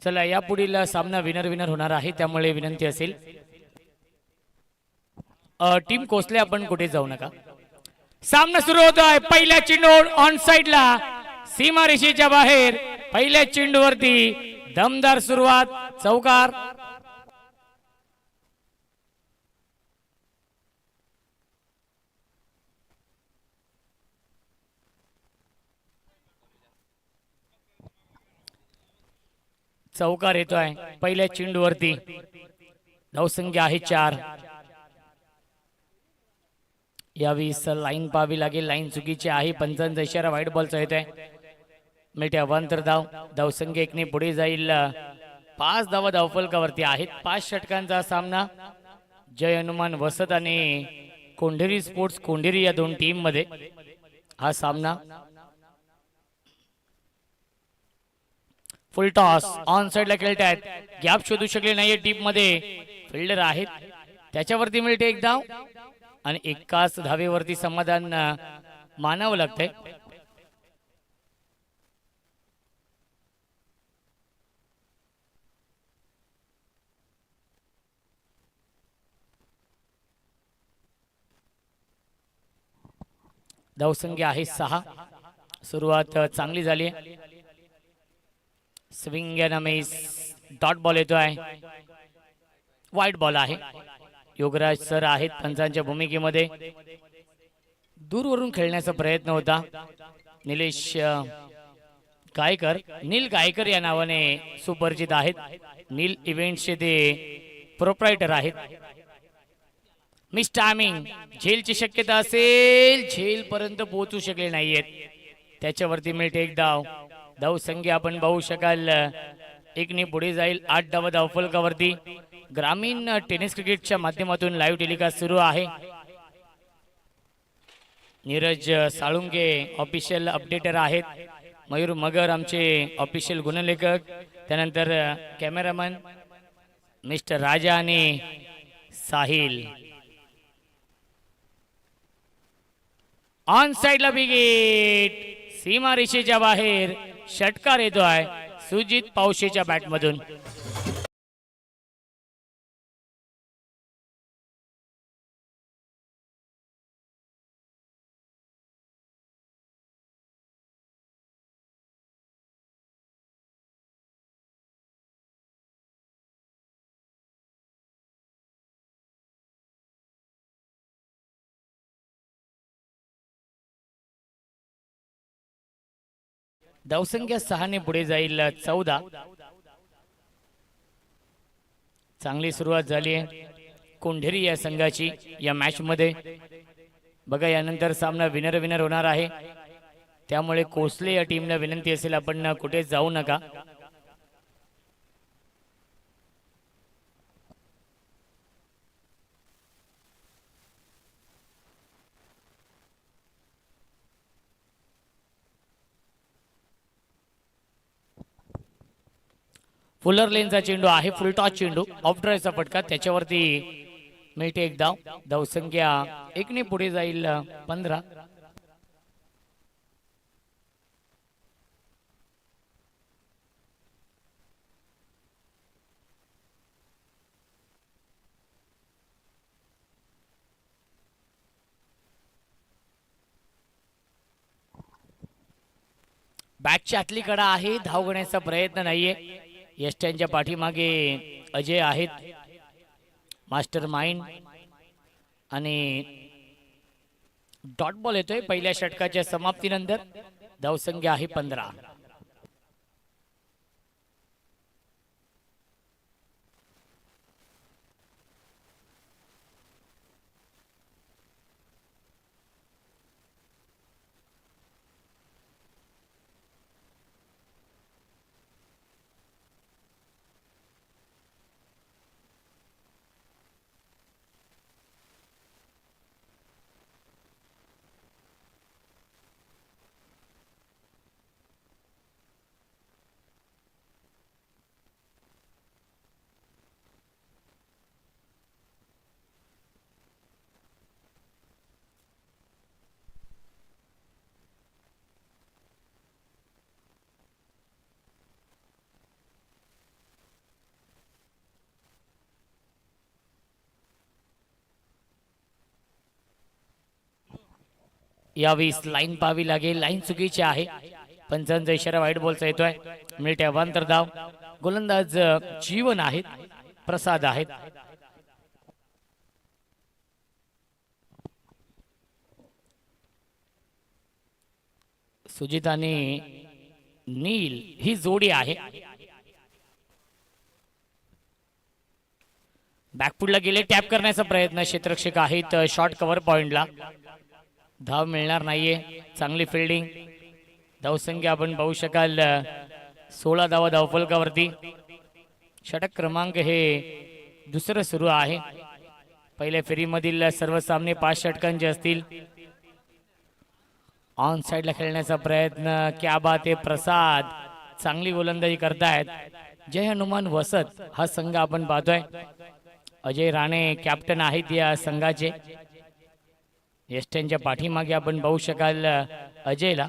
चला या पुढील सामना विनर विनर होणार आहे, त्यामुळे विनंती असेल टीम कोसले आपण कुठे जाऊ नका. सामना सुरू होतोय. पहिल्या चेंडूवर ऑन साइडला सीमारेषेच्या बाहेर पहिल्या चेंडूवरती दमदार सुरुवात, चौकार. चौकार येतोय पहिल्या चेंडूवरती. धावसंख्या आहे 4. यावेळेस लाईन पाहावी लागेल, लाईन चुकीची आहे. पंचांचा इशारा व्हाईट बॉलचा येतोय. मिळते अवांतर धाव. धावसंख्या 1 ने पुढे जाईल. 5 धावा धावफलकावरती आहेत. 5 षटकांचा सामना जय हनुमान वसत आणि कोंढेरी स्पोर्ट्स कोंढेरी या दोन टीम मध्ये हा सामना. फुल टॉस ऑन साइडला खेळत आहेत. गॅप शोधू शकले नाहीये टीम मध्ये. फिल्डर आहेत त्याच्यावरती मिळते 1 धाव आणि एकाच धावेवरती समाधान मानावं लागतंय. धावसंख्या आहे 6. सुरुवात चांगली झाली. Swing end miss. Dot ball येतोय. व्हाईट बॉल आहे. योगराज सर आहेत पंचांच्या भूमिकेमध्ये. दूरवरून खेळण्याचा प्रयत्न होता. निलेश गायकर, नील गायकर या नावाने सुपरिचित आहेत. नील इव्हेंट्सचे ते प्रोप्रायटर आहेत. Miss timing. झेलची शक्यता असेल, झेल पर्यंत पोहोचू शकले नाहीयेत. त्याच्यावरती मिळते 1 धाव. धावसंख्या आपण पाहू शकाल 1 ने पुढे जाईल. 8 धावा धावफलकावरती. ग्रामीण टेनिस क्रिकेटच्या माध्यमातून लाईव्ह टेलिकास्ट सुरू आहे. नीरज साळुंके ऑफिशियल अपडेटर आहेत. मयूर मगर आमचे ऑफिशियल गुणलेखक. त्यानंतर कॅमेरामन मिस्टर राजा आणि साहिल. ऑन साइडला विकेट. सीमारेषेच्या बाहेर षटकार येतोय सुजित पावशेच्या बॅटमधून. धावसंख्या 6 ने पुढे जाईल 14. चांगली सुरुवात झाली आहे कोंढेरी या संघाची या मॅच मध्ये. बघा यानंतर सामना विनर विनर होणार आहे, त्यामुळे कोसले या टीमला विनंती असेल आपण कुठे जाऊ नका. फुलर लेनचा चेंडू आहे. फुल टॉस चेंडू. ऑफ ड्राईव्हचा फटका. त्याच्यावरती मिळते 1 धाव. धावसंख्या 1 ने पुढे जाईल 15. बॅटची आतली कडा आहे. धाव घेण्याचा प्रयत्न नाहीये. यष्ट्यांच्या पाठीमागे अजय आहेत मास्टर माइंड. आणि डॉट बॉल येतोय पहिल्या षटकाच्या समाप्तीनंतर. धावसंख्या आहे 15. यावेळी लाईन पाहावी लागेल, लाईन चुकीची आहे. पंचांचा इशारा व्हाईट बॉलचा येतोय. मिळते अवांतर धाव. गोलंदाज जीवन आहेत, प्रसाद आहेत. सुजित आणि नील ही जोडी आहे. बॅकफुटला गेले, टॅप करण्याचा प्रयत्न. क्षेत्ररक्षक आहेत शॉर्ट कव्हर पॉइंटला. धाव मिळणार नाहीये. चांगली फिल्डिंग. धावसंख्या आपण पाहू शकाल 16 धावा धावफलकावरती. षटक क्रमांक हे दुसरं सुरू आहे. पहिल्या फेरीमधील सर्व सामने 5 षटकांचे असतील. ऑन साइडला खेळण्याचा प्रयत्न. क्या बात आहे. प्रसाद चांगली गोलंदाजी करतायत. जय हनुमान वसत हा संघ आपण पाहतोय. अजय राणे कॅप्टन आहेत या संघाचे. यष्ट्यांच्या पाठीमागे आपण पाहू शकाल अजयला.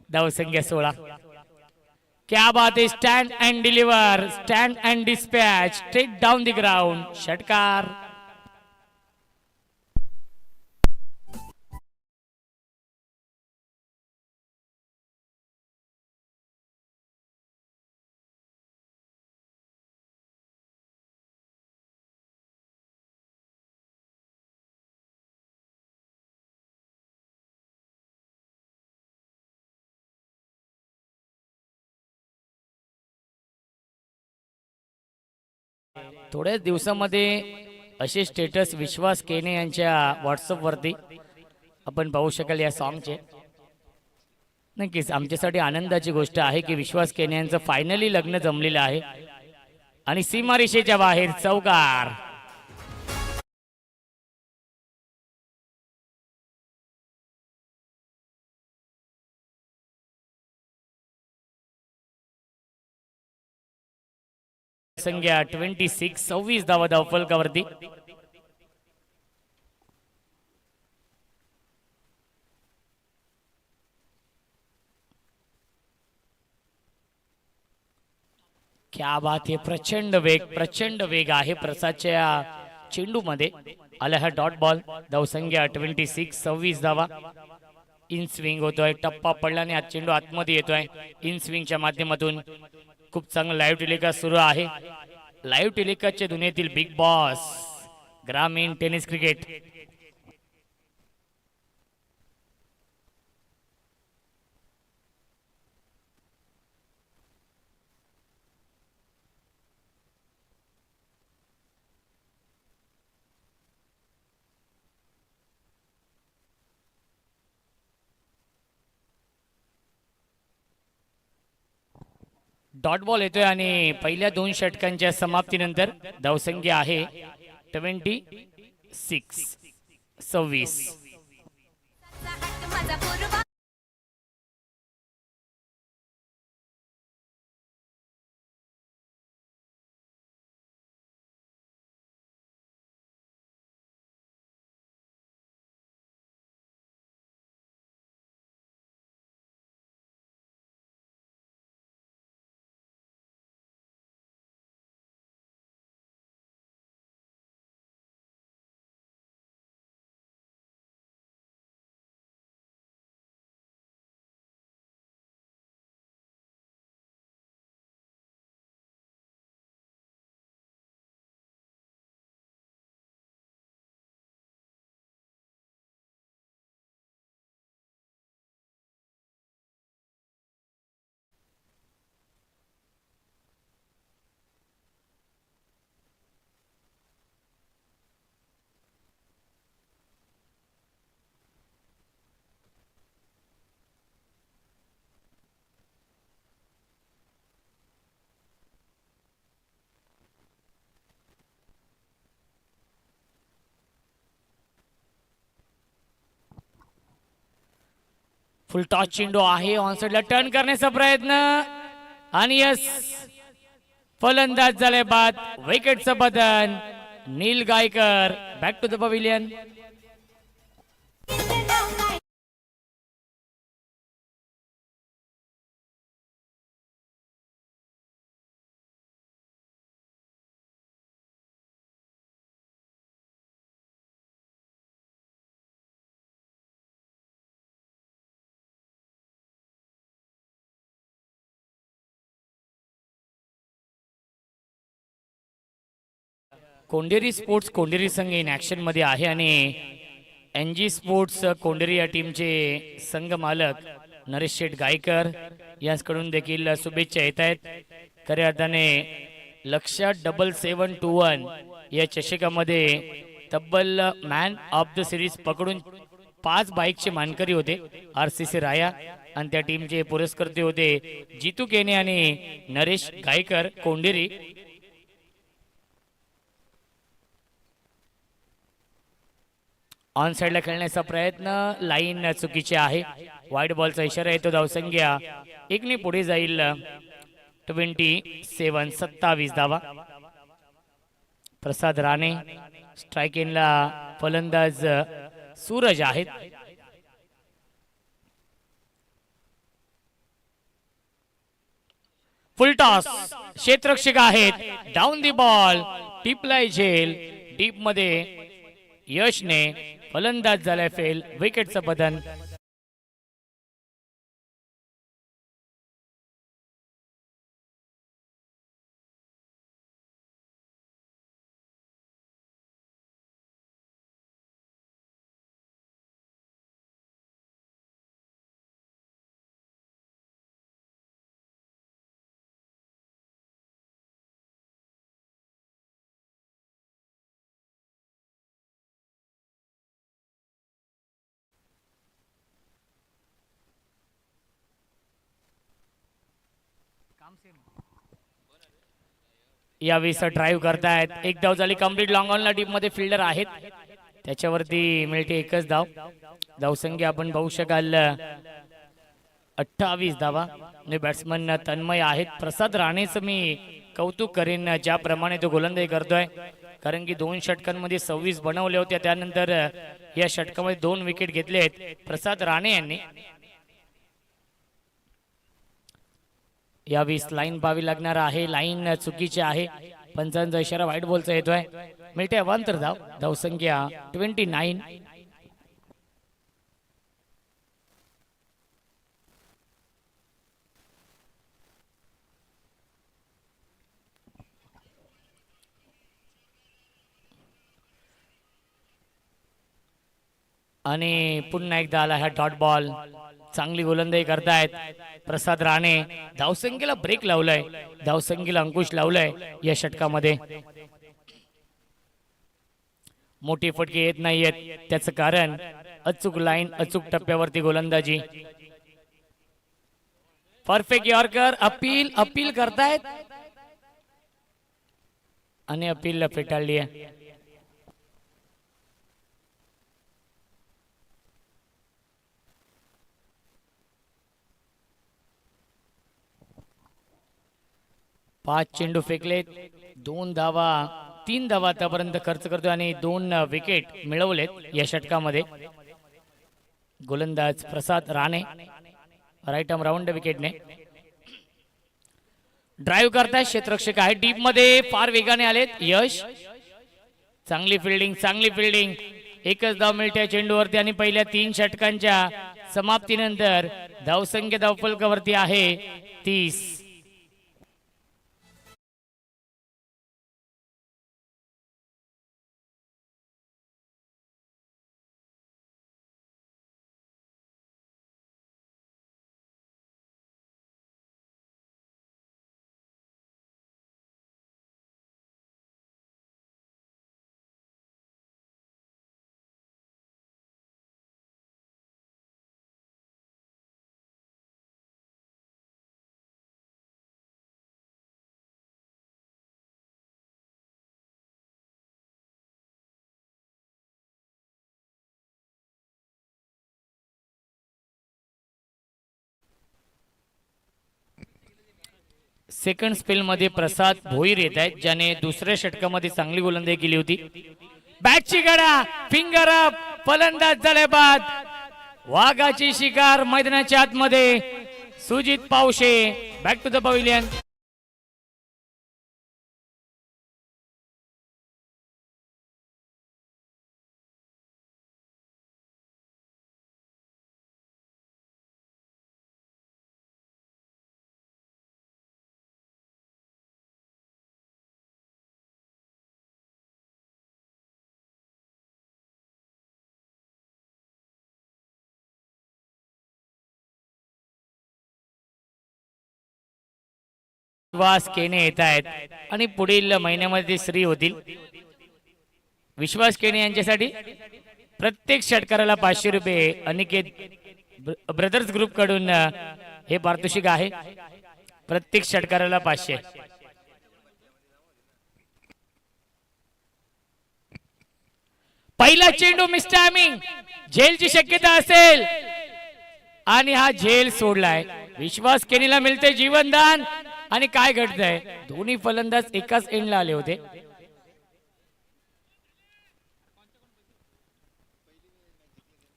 धावसंख्या 16. क्या बात है. Stand and deliver, stand and dispatch, straight down the ground. षटकार. थोड्याच दिवसामध्ये असे स्टेटस विश्वास केने यांच्या व्हॉट्सअप वरती आपण पाहू शकाल या सॉन्गचे. नक्कीच आमच्यासाठी आनंदाची गोष्ट आहे की विश्वास केने यांचं फायनली लग्न जमलेलं आहे आणि सीमारेषेच्या बाहेर चौकार. संख्या 26. 26 धावा धावफलकावरती. क्या बात आहे. प्रचंड वेग आहे प्रसादच्या चेंडू मध्ये. आला हा डॉट बॉल. धावसंख्या 26. 26 धावा. इन स्विंग होतोय. टप्पा पडल्याने हा चेंडू आतमध्ये येतोय. इन स्विंगच्या माध्यमातून खूप चांगलं लाईव्ह टेलिकास्ट सुरू आहे. लाईव्ह टेलिकास्टच्या दुनियेतील बिग बॉस ग्रामीण टेनिस क्रिकेट. डॉट बॉल येतोय आणि पहिल्या 2 षटकांच्या समाप्तीनंतर धावसंख्या आहे 26. 26. फुल टॉस चेंडू आहे. ऑन साइडला टर्न करण्याचा प्रयत्न आणि यस फलंदाज झाले बाद. विकेटचं बदन. Neel Gaikar back to the pavilion. Konderi sports Konderi संघ इन ॲक्शन मध्ये आहे आणि एनजी स्पोर्ट्स कोंडेरी या टीमचे संघ मालक नरेश शेठ गायकर यांच्याकडून देखील शुभेच्छा येत आहेत. खऱ्या अर्थाने लक्षात 7721 या चषकामध्ये तब्बल मॅन ऑफ द सिरीज पकडून 5 बाईकचे मानकरी होते RCC राया आणि त्या टीमचे पुरस्कर्ते होते जितू केने आणि नरेश गायकर कोंडेरी. ऑन साइडला खेळण्याचा प्रयत्न लाईन चुकीची आहे. वाईट बॉलचा इशारा येतो. धावसंख्या 1 पुढे जाईल. 27 धावा. प्रसाद राणे स्ट्राइक इनला फलंदाज सूरज आहेत. फुल टॉस क्षेत्ररक्षक आहेत. डाऊन दी बॉल टिपलाय झेल डीप मध्ये यशने फलंदाज झालाय फेल. विकेटचं बदन. यावेळेस ड्राईव्ह करतायत. एक धाव झाली कंप्लीट. लॉंग ऑनला डीप मध्ये फिल्डर आहेत त्याच्यावरती मिळते एकच धाव. धावसंख्या आपण पाहू शकाल 28 धावा. बॅट्समन तन्मय आहेत. प्रसाद राणेचं मी कौतुक करेन ज्याप्रमाणे तो गोलंदाजी करतोय, कारण की 2 षटकांमध्ये 26 बनवले होते. त्यानंतर या षटकामध्ये 2 विकेट घेतले आहेत प्रसाद राणे यांनी. यावेळेस लाईन पाहावी लागणार आहे. लाईन चुकीची आहे. पंचांचा इशारा व्हाईट बॉलचा येतोय. मिळते अवांतर धाव. धावसंख्या 29. आणि पुन्हा एकदा आला हा डॉट बॉल. चांगली गोलंदाजी करतायत प्रसाद राणे. धावसंख्येला ब्रेक लावलाय. धावसंख्येला अंकुश लावलाय या षटकामध्ये. मोठी फटके येत नाहीयेत. त्याचं कारण अचूक लाईन अचूक टप्प्यावरती गोलंदाजी. Perfect yorker. अपील करतायत आणि अपील फेटाळली आहे. पाच चेंडू फेकलेत. 2 धावा 3 धावा आतापर्यंत खर्च करतोय आणि 2 विकेट मिळवलेत या षटकामध्ये. गोलंदाज Prasad Rane right arm round विकेटने. ड्राईव्ह करताय क्षेत्ररक्षक आहे डीप मध्ये. फार वेगाने आलेत यश. चांगली फिल्डिंग. एकच धाव मिळते चेंडूवरती आणि पहिल्या 3 षटकांच्या समाप्तीनंतर धावसंख्या धावफलकावरती आहे 30. सेकंड स्पेल मध्ये प्रसाद भोईर येत आहेत, ज्याने दुसऱ्या षटकामध्ये चांगली गोलंदाजी केली होती. बॅटची गडा फिंगर अप. फलंदाज झाले बाद. वाघाची शिकार मैदानाच्या आतमध्ये. Sujit Pawshe back to the pavilion. Vishwas Kene येत आहेत आणि पुढील महिन्यामध्ये श्री होतील. विश्वास केने यांच्यासाठी प्रत्येक षटकाराला 500 रुपये अनिकेत ब्रदर्स ग्रुप कडून हे पारितोषिक आहे. प्रत्येक षटकाराला 500. पहिला चेंडू मिस टायमिंग, झेलची शक्यता असेल आणि हा झेल सोडलाय. विश्वास केनीला मिळते जीवनदान. आणि काय घडतंय, दोन्ही फलंदाज एकाच एंडला आले होते.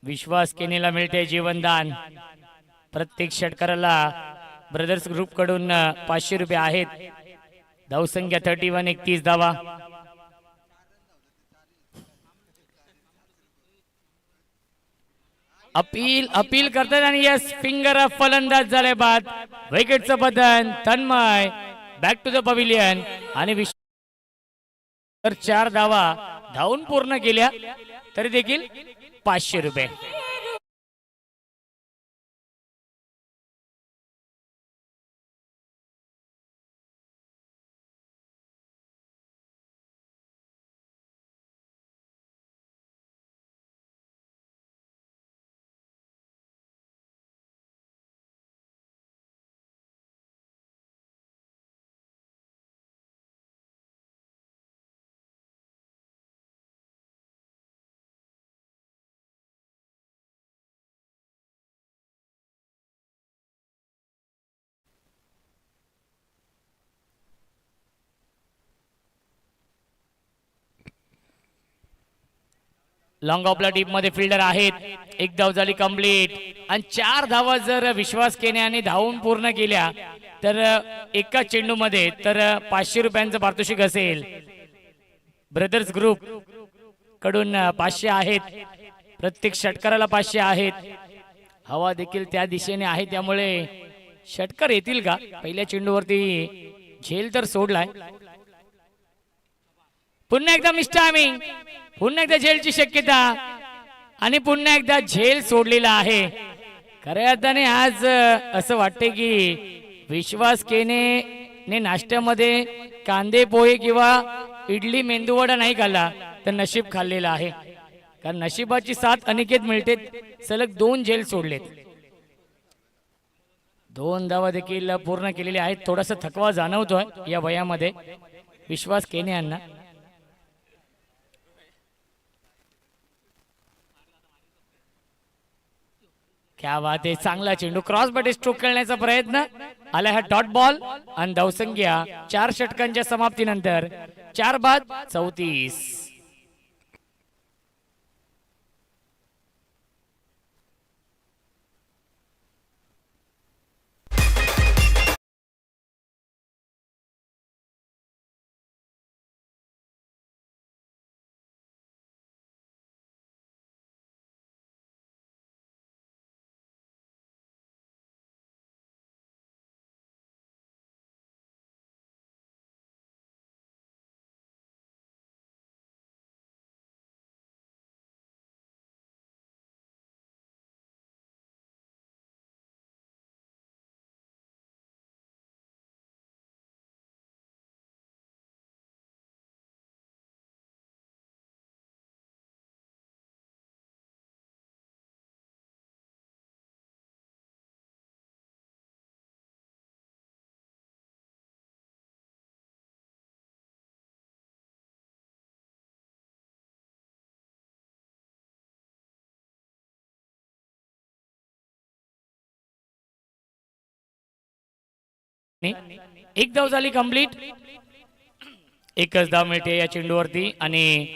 विश्वास केनीला मिळते जीवनदान. प्रत्येक षटकाराला ब्रदर्स ग्रुप कडून 500 रुपये आहेत. धावसंख्या 31, 31 धावा. अपील करतात आणि यस, फिंगर ऑफ फलंदाज झाले बाद. विकेटचं बदन. Tanmay back to the pavilion आणि 4 धावा धावून पूर्ण केल्या तरी देखील 500 रुपये. लॉंग ऑफला डीप मध्ये फिल्डर आहेत. एक धाव झाली कंप्लीट आणि 4 धावा जर विश्वास केने धावून पूर्ण केल्या तर एका चेंडू मध्ये तर 500 रुपयांचं पारितोषिक असेल. ब्रदर्स ग्रुप कडून 500 आहेत. प्रत्येक षटकाराला 500 आहेत. हवा देखील त्या दिशेने आहे त्यामुळे षटकार येतील का. पहिल्या चेंडूवरती झेल तर सोडलाय. पुन्हा एकदा मिस टायमिंग, पुन्हा एकदा झेलची शक्यता आणि पुन्हा एकदा झेल सोडलेला आहे. खऱ्या अर्थाने आज असं वाटते की विश्वास केने नाश्त्यामध्ये कांदे पोहे किंवा इडली मेंदूवडा नाही खाल्ला तर नशीब खाल्लेला आहे. कारण नशिबाची साथ अनिकेत मिळते. सलग 2 झेल सोडलेत. 2 धावा देखील पूर्ण केलेले आहेत. थोडासा थकवा जाणवतोय या वयामध्ये विश्वास केने यांना. क्या बात आहे. चांगला चेंडू, क्रॉस बटे स्ट्रोक खेळण्याचा प्रयत्न आला. हा डॉट बॉल आणि धावसंख्या 4 षटकांच्या समाप्तीनंतर 4 बाद 34. एक धाव झाली कंप्लीट. एकच धाव मिळते या चेंडूवरती आणि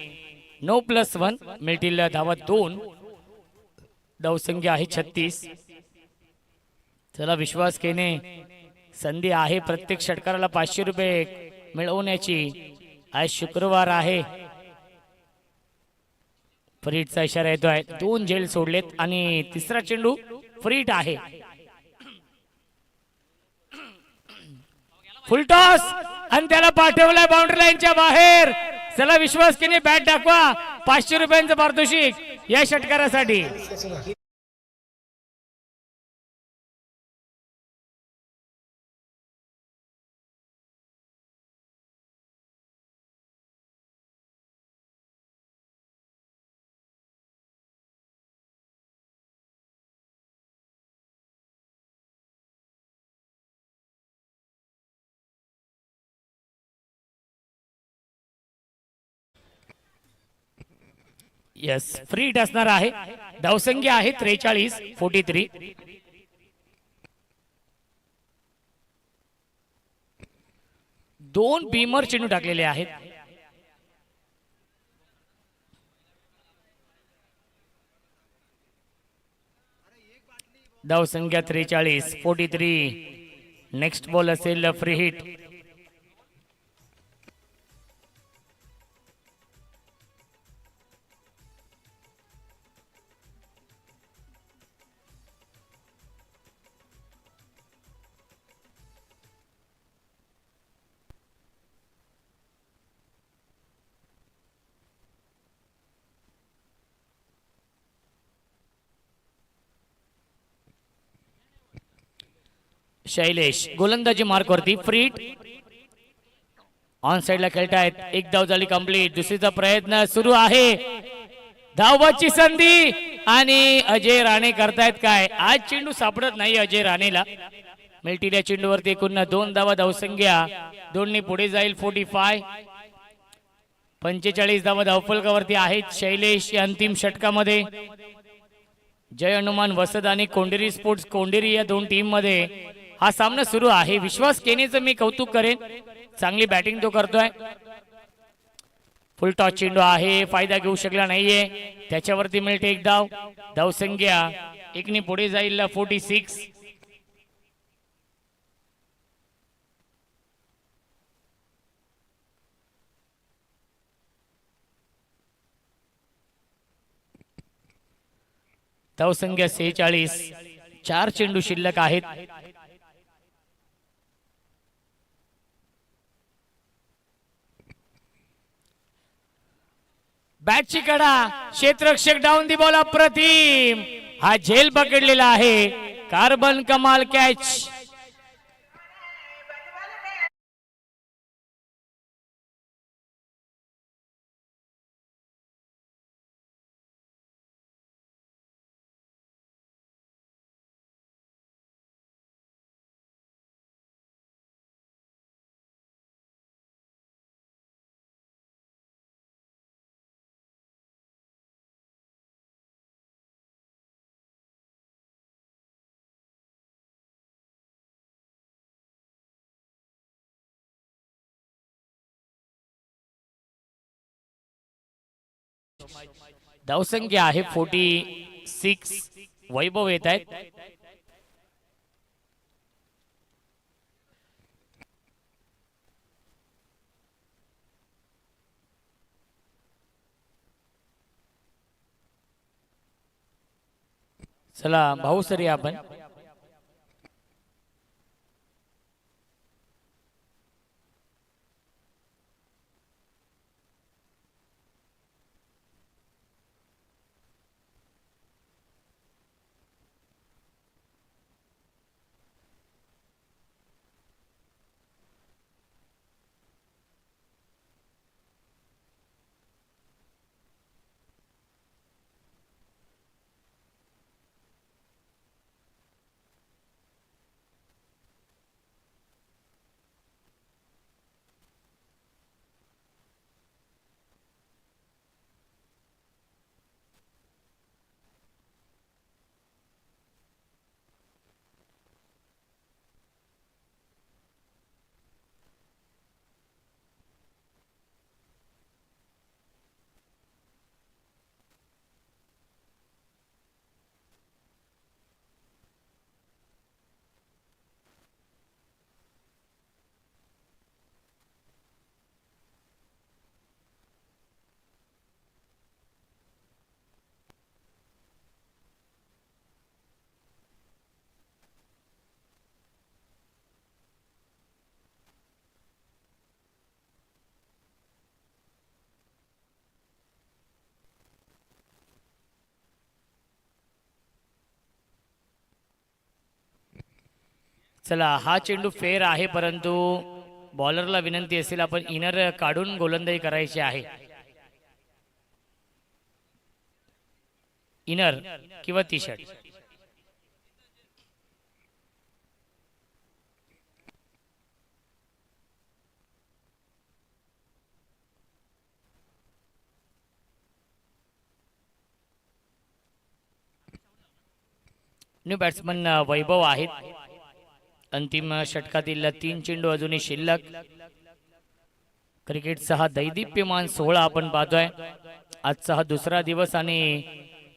9+1 मिळतील धावा 2. धावसंख्या आहे 36. चला, विश्वास केने संधी आहे प्रत्येक षटकाराला 500 रुपये मिळवण्याची. आज शुक्रवार आहे. फ्रीटचा इशारा येतोय. 2 झेल सोडलेत आणि तिसरा चेंडू फ्रीट आहे. फुलटॉस आणि त्याला पाठवलाय बाउंड्री लाईनच्या बाहेर. चला, विश्वास केने बॅट दाखवा. 500 रुपयांचं पारितोषिक या षटकारासाठी. यस फ्री हिट असणार आहे. धावसंख्या आहे 43-43. दोन बीमर चेंडू टाकलेले आहेत. धावसंख्या 43-43. नेक्स्ट बॉल असेल फ्री हिट. शैलेश गोलंदाजी मार्क वरती. फ्री हिट ऑन साइडला खेळतायत. एक धाव झाली कंप्लीट. दुसरीचा प्रयत्न सुरू आहे. धावबाची संधी आणि अजय राणे करतायत काय. आज चेंडू सापडत नाही अजय राणेला. मिल्टीच्या चेंडूवरती एकूण 2 धावा. धावसंख्या 2 पुढे जाईल. 45 धावा धावफलकावरती आहेत. शैलेश या अंतिम षटकामध्ये. जय हनुमान वसद आणि कोंडेरी स्पोर्ट्स कोंडेरी या दोन टीम मध्ये हा सामना सुरू आहे. विश्वास केनेचं मी कौतुक करेन. चांगली बॅटिंग तो करतोय. फुल टॉस चेंडू आहे. फायदा घेऊ शकला नाहीये. त्याच्यावरती मिळते एक धाव. धावसंख्या 1 पुढे जाईल. 46. धावसंख्या 46. 4 चेंडू शिल्लक आहेत. बॅटची कडा. क्षेत्ररक्षक डाऊन दी बॉल. अप्रतिम. हा झेल पकडलेला आहे. कार्बन कमाल कॅच. धावसंख्या आहे 46. वैभव येत आहेत. चला भाऊ सरी आपण. चला हा चेंडू फेर आहे. परंतु बॉलरला विनंती असेल आपण इनर काढून गोलंदाजी करायची आहे. इनर किंवा टी शर्ट. न्यू बॅट्समन वैभव आहेत. अंतिम षटकातील 3 चेंडू अजूनही शिल्लक. क्रिकेटचा हा दैदिप्यमान सोहळा आपण पाहतोय. आजचा हा दुसरा दिवस आणि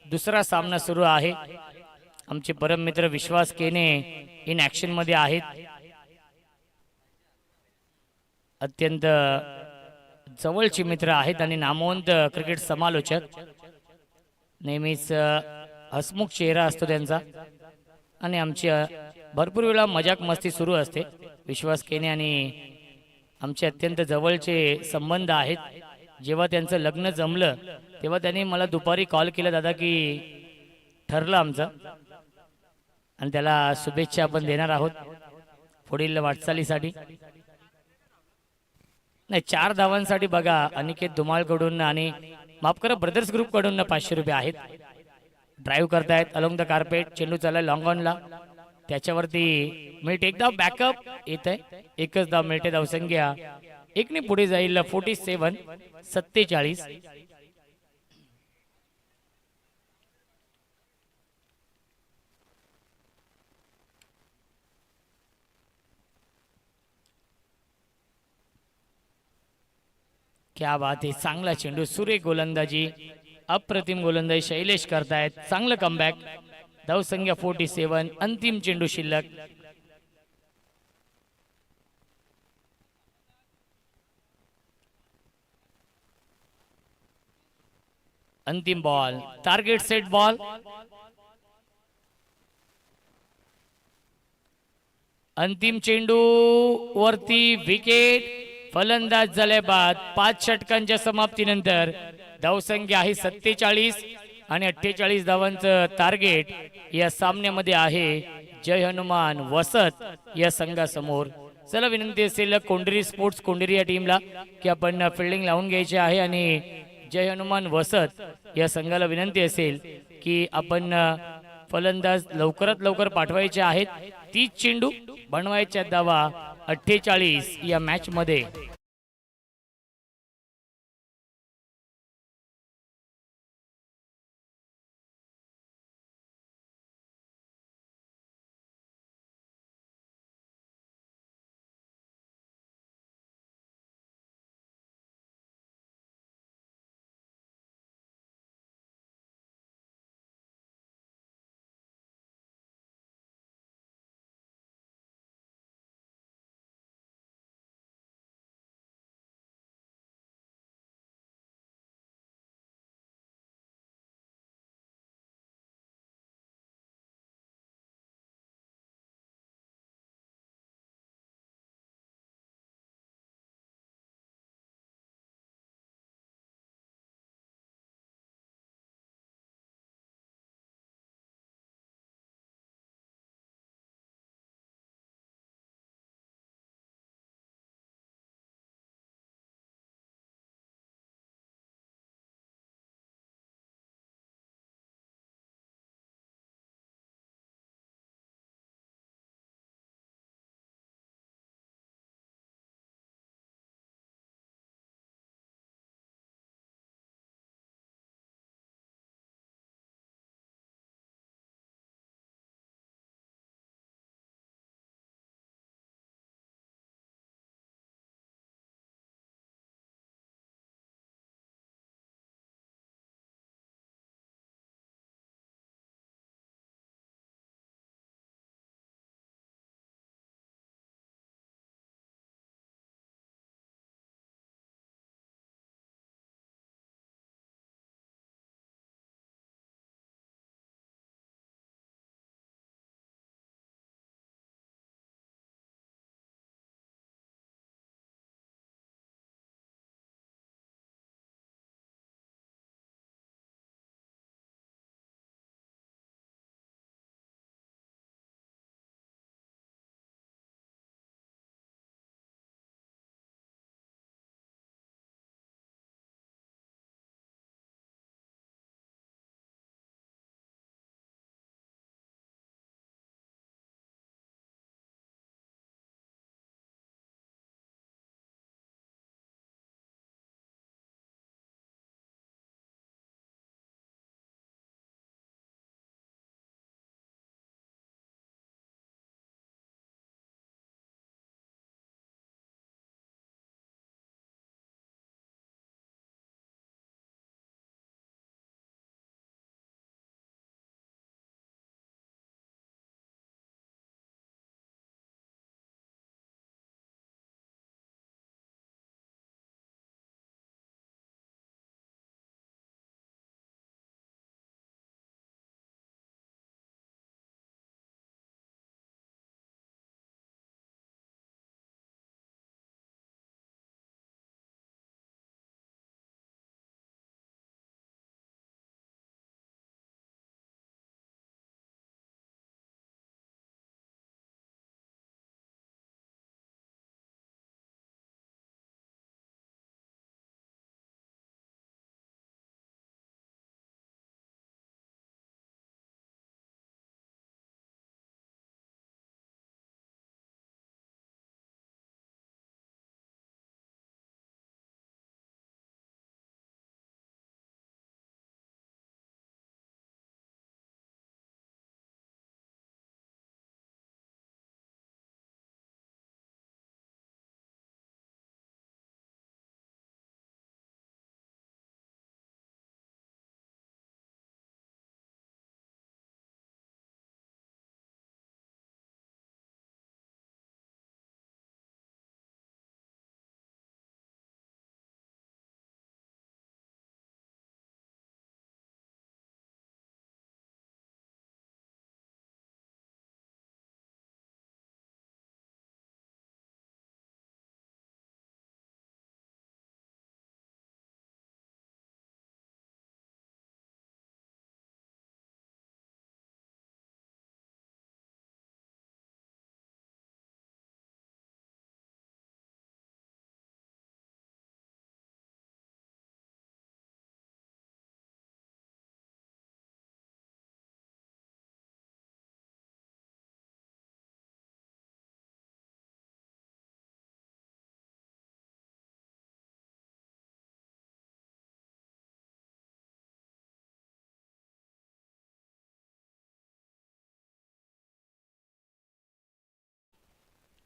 दुसरा सामना सुरू आहे. आमचे परम मित्र विश्वास केने इन ऍक्शन मध्ये आहेत. अत्यंत जवळचे मित्र आहेत आणि नामवंत क्रिकेट समालोचक. नेहमीच हसमुख चेहरा असतो त्यांचा आणि आमची भरपूर वेळा मजाक मस्ती सुरू असते. विश्वास केने आणि आमचे अत्यंत जवळचे संबंध आहेत. जेव्हा त्यांचं लग्न जमलं तेव्हा त्यांनी मला दुपारी कॉल केला, दादा की ठरलं आमचं आणि त्याला शुभेच्छा आपण देणार आहोत पुढील वाटचालीसाठी. नाही, 4 धावांसाठी बघा अनिकेत धुमाळकडून आणि माफ करा ब्रदर्स ग्रुप कडून 500 रुपये आहेत. ड्राईव्ह करतायत अलोंग द कार्पेट. चेंडू चाललाय लॉंग ऑनला. त्याच्यावरती मिळते एक धाव. बॅकअप येत आहे. एकच धाव मिळते. धावसंख्या एकने पुढे जाईल 47. क्या बात आहे. चांगला चेंडू. सुरेख गोलंदाजी. अप्रतिम गोलंदाजी शैलेश करतायत. चांगलं कमबॅक. धावसंख्या 47. अंतिम चेंडू शिल्लक. अंतिम बॉल. Target set ball. अंतिम चेंडू वरती विकेट. फलंदाज झाले बाद. 5 षटकांच्या समाप्तीनंतर धावसंख्या आहे 47 आणि 48 धावांचं टार्गेट या सामन्यामध्ये आहे जय हनुमान वसत या संघासमोर. चला विनंती असेल कोंढरी स्पोर्ट्स कोंढरी या टीमला की आपण फिल्डिंग लावून घ्यायची आहे आणि जय हनुमान वसत या संघाला विनंती असेल की आपण फलंदाज लवकरात लवकर पाठवायचे आहेत. 30 चेंडू बनवायच्या धावा 48 या मॅच मध्ये.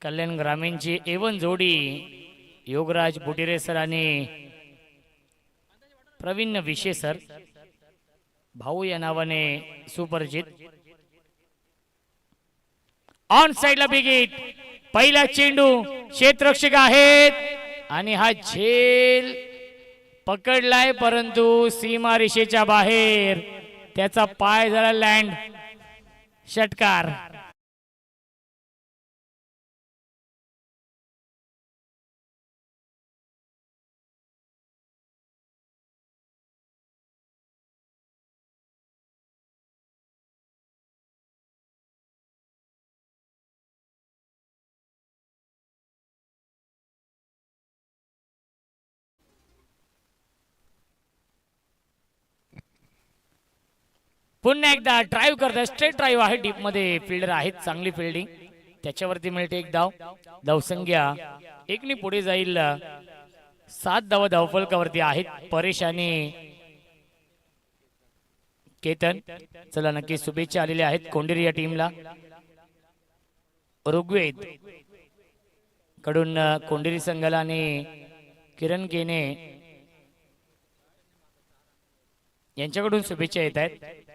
कल्याण ग्रामीणची एवन जोडी योगराज बुटिरे सर आणि प्रवीण विशे सर भाऊ या नावाने सुपरिचित. ऑन साइडला बिगिट पहिला चेंडू क्षेत्ररक्षक आहेत आणि हा झेल पकडलाय परंतु सीमा रेषेच्या बाहेर त्याचा पाय झाला लँड. षटकार. पुन्हा एकदा ड्राईव्ह करतात. स्ट्रेट ड्राईव्ह आहे. डीप मध्ये फिल्डर आहेत. चांगली फिल्डिंग त्याच्यावरती मिळते एक धाव. धावसंख्या एकनी पुढे जाईल. 7 धावा धावफलकावरती आहेत परेश आणि केतन. चला नक्की शुभेच्छा आलेल्या आहेत कोंडेरी या टीमला. ऋग्वेद कडून कोंडेरी संघाला आणि किरण केने यांच्याकडून शुभेच्छा येत आहेत.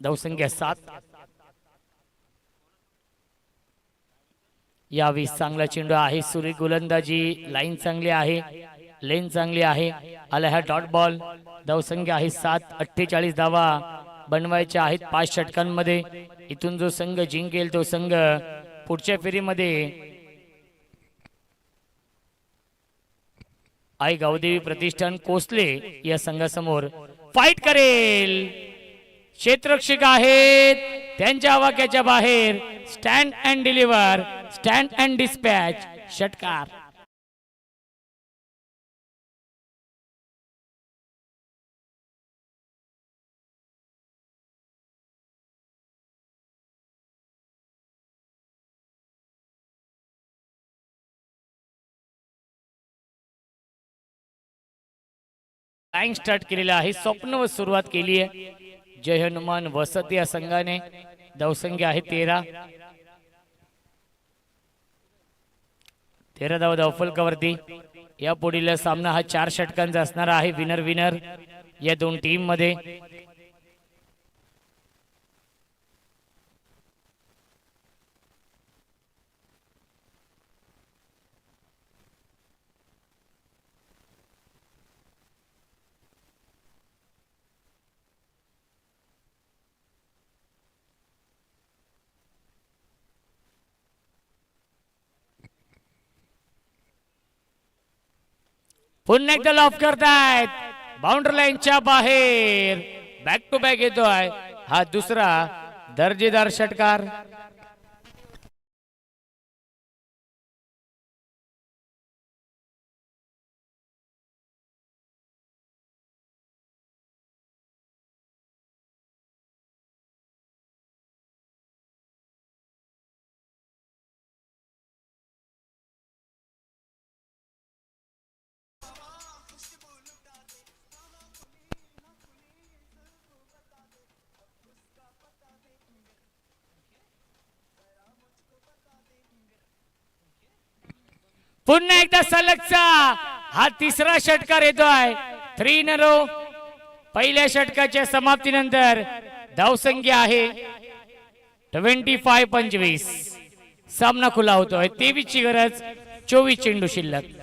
धावसंख्या 7. यावी चांगला चेंडू आहे. सुरेख गोलंदाजी. लाईन चांगली आहे. लेन चांगली आहे. आला हा डॉट बॉल. धावसंख्या आहे 7. 48 धावा बनवायच्या आहेत 5 षटकांमध्ये. इथून जो संघ जिंकेल तो संघ पुढच्या फेरीमध्ये आई गावदेवी प्रतिष्ठान कोसले या संघासमोर फाईट करेल. क्षेत्ररक्षक आहेत त्यांच्या आवाक्याच्या बाहेर. Stand and deliver. Stand and dispatch. षटकार. लाईन स्टार्ट केलेला आहे. स्वप्न सुरुवात केली आहे जय हनुमान वसत या संघाने. धावसंख्या आहे 13. 13 धावा धावफलकावरती. या पुढील सामना हा 4 षटकांचा असणार आहे. विनर विनर या दोन टीम मध्ये. पुन्हा एकदा लॉफ करतायत बाउंड्री लाईनच्या बाहेर. बॅक टू बॅक येतोय हा दुसरा दर्जेदार षटकार. पुन्हा एकदा सलगचा हा तिसरा षटकार येतोय. 3 in a row. पहिल्या षटकाच्या समाप्तीनंतर धावसंख्या आहे 25-25. सामना खुला होतोय. 23 ची गरज. 24 चेंडू शिल्लक.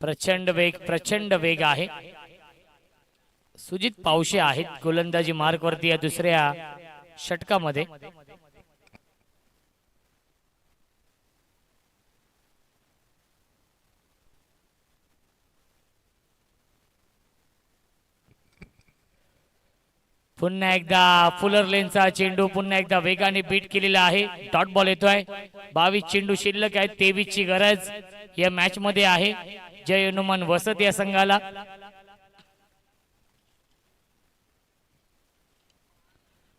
प्रचंड वेग आहे. सुजित पावशे आहेत गोलंदाजी मार्क वरती या दुसऱ्या षटकामध्ये. पुन्हा एकदा फुलर लेनचा चेंडू पुन्हा एकदा वेगाने बीट केलेला आहे. डॉट बॉल येतोय. 22 चेंडू शिल्लक आहेत. 23 ची गरज या मॅच मध्ये आहे जय हनुमान वसत या संघाला.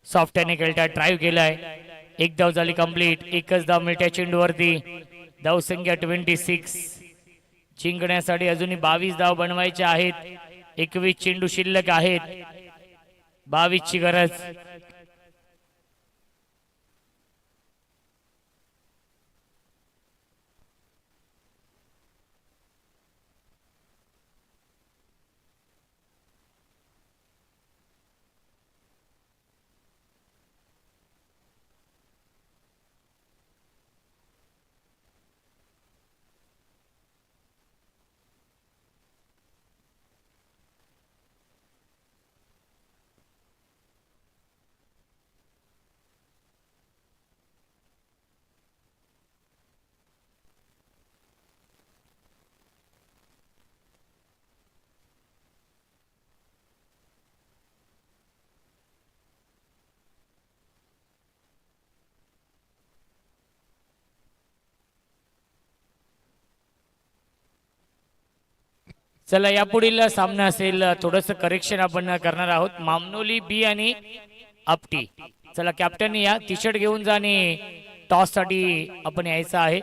सॉफ्ट हँड खेळता ड्राईव्ह केलाय. एक धाव झाली कंप्लीट. एकच धाव मिळत्या चेंडूवरती. धावसंख्या 26. जिंकण्यासाठी अजूनही 22 धाव बनवायचे आहेत. 21 चेंडू शिल्लक आहेत. 22 ची गरज. चला या पुढील सामना असेल थोडस करेक्शन आपण करणार आहोत. मामनोली बी आणि आपटी. चला कॅप्टन या टी शर्ट घेऊन जा आणि टॉस साठी आपण यायचं आहे.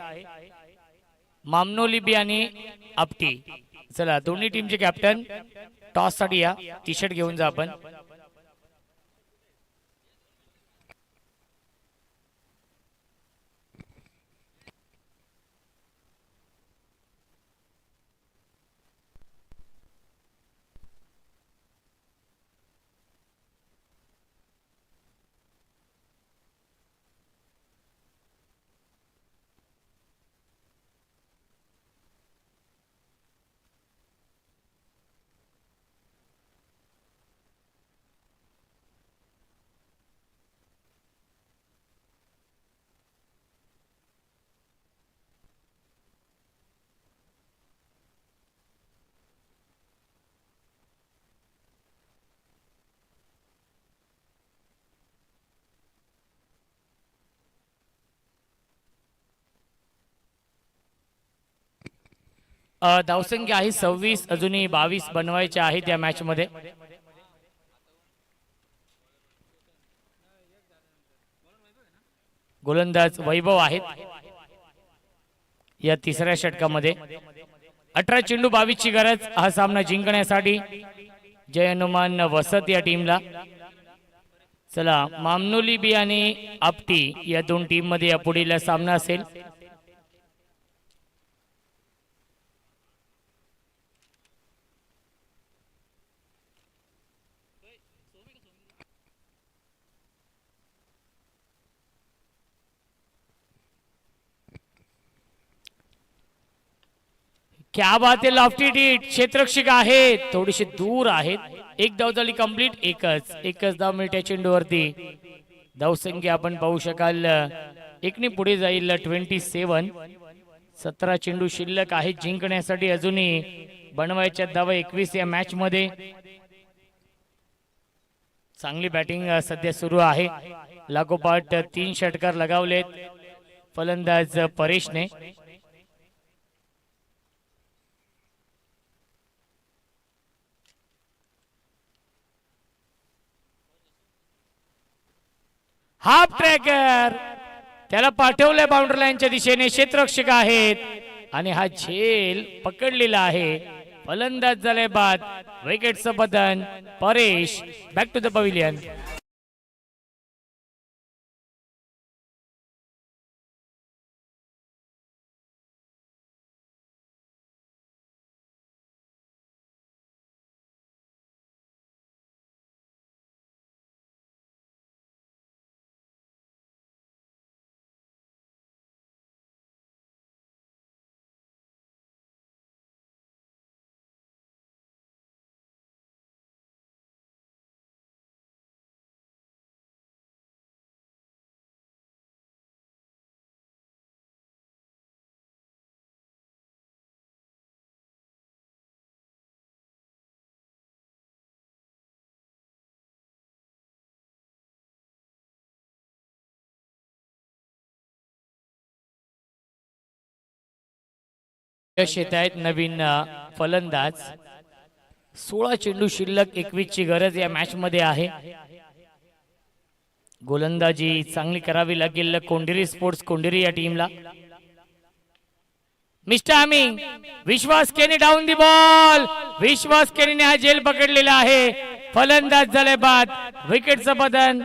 मामनोली बी आणि आपटी. चला दोन्ही टीमचे कॅप्टन टॉस साठी या. टी शर्ट घेऊन जा आपण. धावसंख्या आहे 26. अजूनही 22 बनवायचे आहेत या मॅच मध्ये. गोलंदाज वैभव आहेत या तिसऱ्या षटकामध्ये. 18 चेंडू 22 ची गरज हा सामना जिंकण्यासाठी जय हनुमान वसत या टीमला. चला मामनोली बी आणि आपटी या दोन टीम मध्ये या पुढील सामना असेल. क्या बात आहे. लॉफ्टी डीट क्षेत्ररक्षक आहेत थोडीशी दूर आहेत. एक धाव झाली कंप्लीट. एकच धाव मिळत्या चेंडूवरती. धावसंख्या आपण पाहू शकाल एकने पुढे जाईल 27. 17 चेंडू शिल्लक आहेत जिंकण्यासाठी. अजूनही बनवायच्या धावा 21 या मॅच मध्ये. चांगली बॅटिंग सध्या सुरू आहे. लागोपाठ 3 षटकार लगावलेत फलंदाज परेशने. हाफ ट्रॅकर त्याला पाठवले बाउंड्री लाईनच्या दिशेने. क्षेत्ररक्षक आहेत आणि हा झेल पकडलेला आहे. फलंदाज झाले बाद. विकेटचं पतन. Paresh back to the pavilion. Yash येत आहेत नवीन फलंदाज. 16 चेंडू शिल्लक, 21 ची गरज या मॅच मध्ये आहे. गोलंदाजी चांगली करावी लागेल कोंढेरी स्पोर्ट्स कोंढेरी या टीमला. मिस्टर आमिंग, विश्वास केने डाऊन दी बॉल. विश्वास केने हा जेल पकडलेला आहे. फलंदाज झाले बाद. विकेटचं बदन.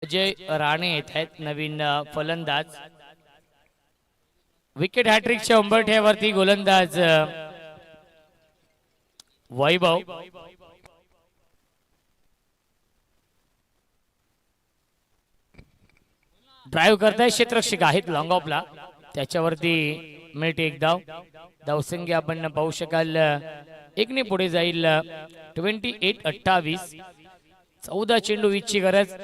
अजय राणे येत आहेत नवीन फलंदाज. विकेट हॅट्रिकच्या उंबरठ्यावरती गोलंदाज वैभव. ड्राईव्ह करताय क्षेत्ररक्षक आहेत लॉंग ऑफला. त्याच्यावरती मिळते एक धाव. धावसंख्या आपण पाहू शकाल एकने पुढे जाईल. 28-28. 14 चेंडू 20 ची गरज.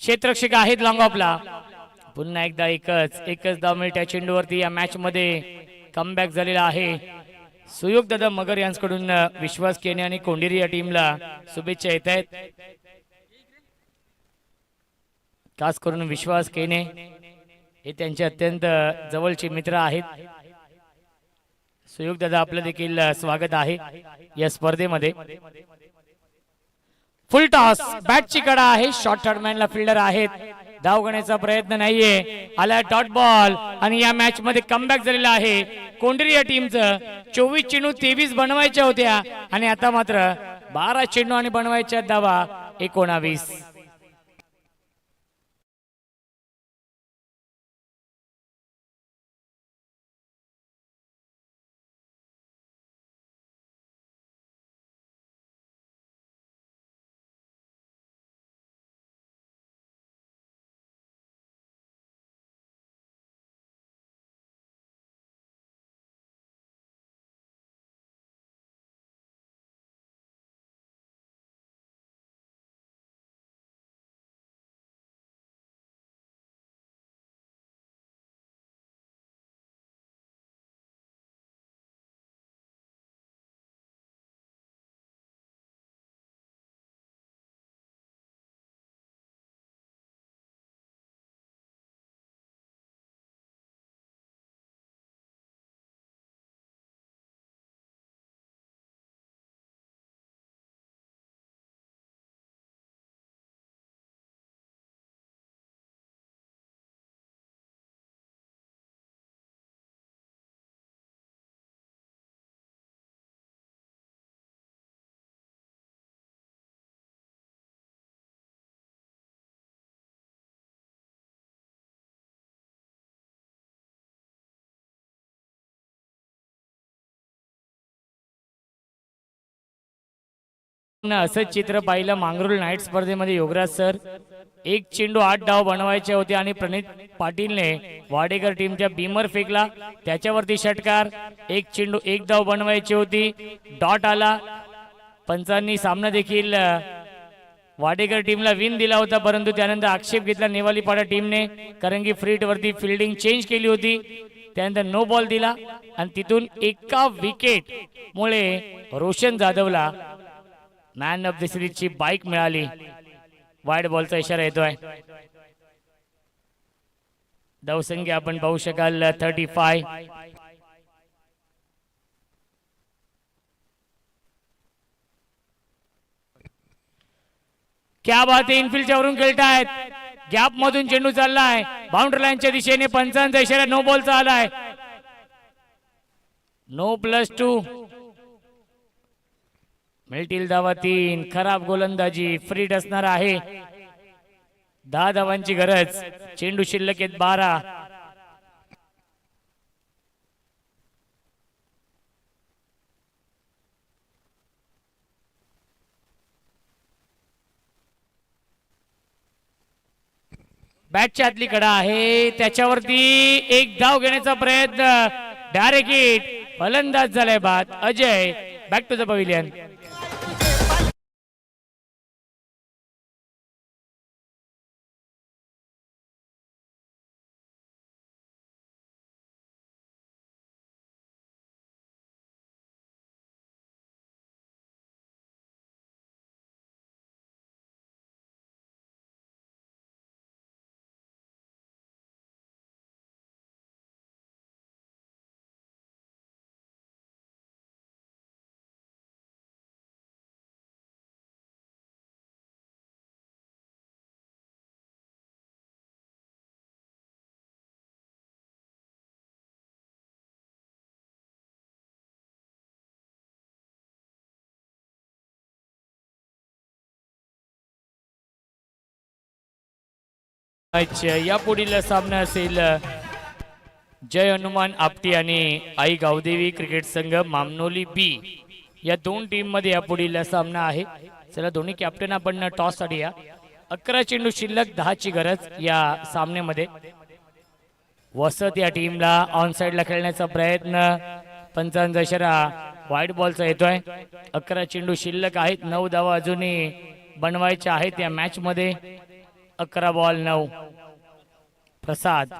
क्षेत्ररक्षक आहेत लॉंग ऑफला. पुन्हा एकदा एकच धाव मिळते त्या चेंडूवरती. या मॅच मध्ये कमबॅक झालेला आहे. सुयोग दादा मगर यांच्याकडून विश्वास केने आणि कोंढेरी या टीमला शुभेच्छा येत आहेत. खास करून विश्वास केने हे त्यांचे अत्यंत जवळचे मित्र आहेत. सुयोग दादा आपलं देखील स्वागत आहे या स्पर्धेमध्ये. फुल टॉस, बॅटची कडा आहे. शॉर्ट थर्डमॅनला फिल्डर आहेत. धाव घेण्याचा प्रयत्न नाहीये. आला डॉट बॉल आणि या मॅच मध्ये कमबॅक झालेला आहे. कोंढेरी या टीमचं 24 चेंडू 23 बनवायच्या होत्या आणि आता मात्र 12 चेंडू आणि बनवायच्या धावा 19. असंच चित्र पाहिलं मांगरुळ नाईट स्पर्धेमध्ये. योगराज सर, 1 चेंडू 8 डाव बनवायचे होते आणि प्रणित पाटीलने वाडेकर टीमच्या बीमर फेकला. त्याच्यावरती षटकार. 1 चेंडू 1 डाव बनवायची होती. डॉट आला. पंचांनी सामना देखील वाडेकर टीमला विन दिला होता, परंतु त्यानंतर आक्षेप घेतला नेवालीपाडा टीमने, कारण की फ्रीट वरती फिल्डिंग चेंज केली होती. त्यानंतर नो बॉल दिला आणि तिथून एका विकेट मुळे रोशन जाधवला मॅन ऑफ द सिरीज ची बाईक मिळाली. वाईड बॉलचा इशारा येतोय. धावसंख्या आपण पाहू शकाल 35. क्या बात आहे. इनफिल्डच्या वरून खेळतायत. गॅप मधून चेंडू चाललाय बाउंड्री लाईनच्या दिशेने. पंचांचा इशारा नो बॉलचा आलाय. नो +2. मिळतील धावा 3. खराब गोलंदाजी. फ्रीट असणार आहे. 10 धावांची गरज. चेंडू शिल्लक आहेत 12. बॅटच्या आतली कडा आहे त्याच्यावरती एक धाव घेण्याचा प्रयत्न, डायरेक्ट हिट, फलंदाज झालाय बाद. Ajay back to the pavilion. या पुढील सामना असेल जय हनुमान आपटी आणि आई गावदेवी क्रिकेट संघ मामनोली बी या दोन टीम मध्ये या पुढील सामना आहे. चला दोन्ही कॅप्टन आपण टॉस साठी या. 11 चेंडू शिल्लक, 10 ची गरज या सामन्यामध्ये. वसत या टीमला ऑन साइडला खेळण्याचा प्रयत्न, पंचांचा इशारा व्हाईट बॉलचा येतोय. 11 चेंडू शिल्लक आहेत, 9 धावा अजूनही बनवायच्या आहेत या मॅच मध्ये. 11 ball 9. Prasad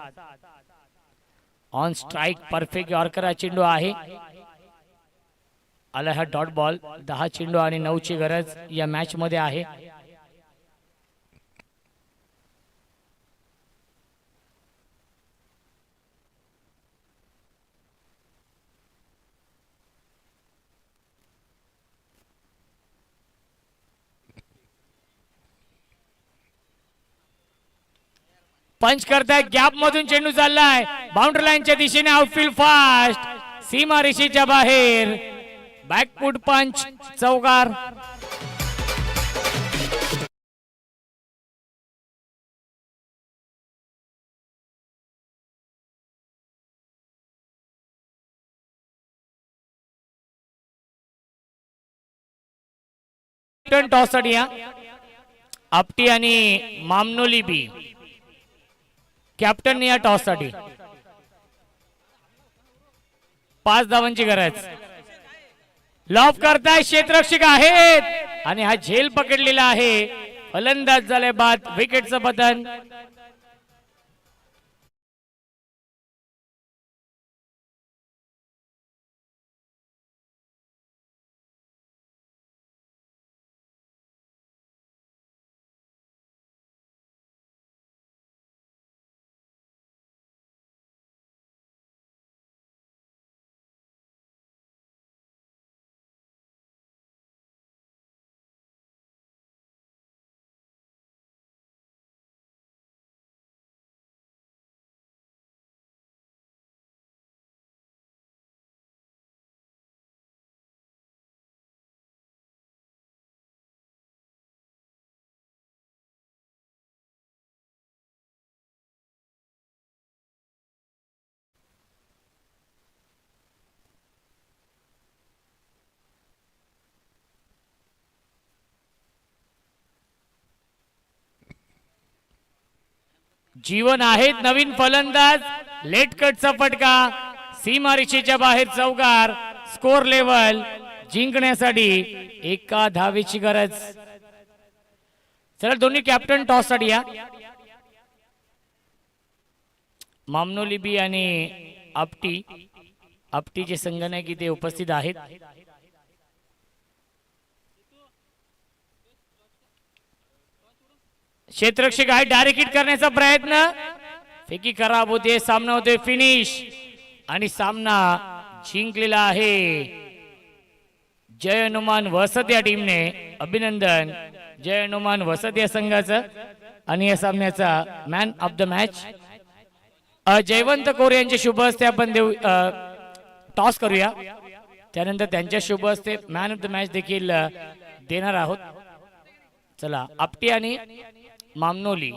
on strike, perfect yorker चेंडू आहे. आला हा डॉट बॉल. 10 चेंडू आणि 9 ची गरज या मॅच मध्ये आहे. पंच करताय, गॅप मधून चेंडू चाललाय बाउंड्री लाईनच्या दिशेने. आउटफील्ड फास्ट, सीमा रेषेच्या बाहेर. बॅकफूट पंच, चौकार. टॉस साठी या. आपटी आणि मामनोली बी कॅप्टन या टॉस साठी. 5 धावांची गरज. लॉफ करताय, क्षेत्ररक्षक आहेत आणि हा झेल पकडलेला आहे. फलंदाज झाले बाद. विकेटचं पतन. जीवन आहेत नवीन फलंदाज. लेट कटचा फटका, सीमा रेषेच्या बाहेर चौकार. स्कोर लेवल जिंकण्यासाठी 1 धावेची गरज. चला दोन्ही कॅप्टन टॉस साठी या. मामनोली बी आणि आपटी, आपटीचे संघनायक इथे उपस्थित आहेत. क्षेत्ररक्षक आहे, डायरेक्ट हिट करण्याचा प्रयत्न. फेकी खराब होते, सामना होते फिनिश आणि सामना जिंकलेला आहे जय हनुमान वसत या टीमने. अभिनंदन जय हनुमान वसत या संघाचं. आणि या सामन्याचा man of the match Jaywant Kore यांचे शुभ हस्ते आपण देऊ. टॉस करूया, त्यानंतर त्यांच्या शुभ हस्ते मॅन ऑफ द मॅच देखील देणार आहोत. चला आपटी आणि मामनोली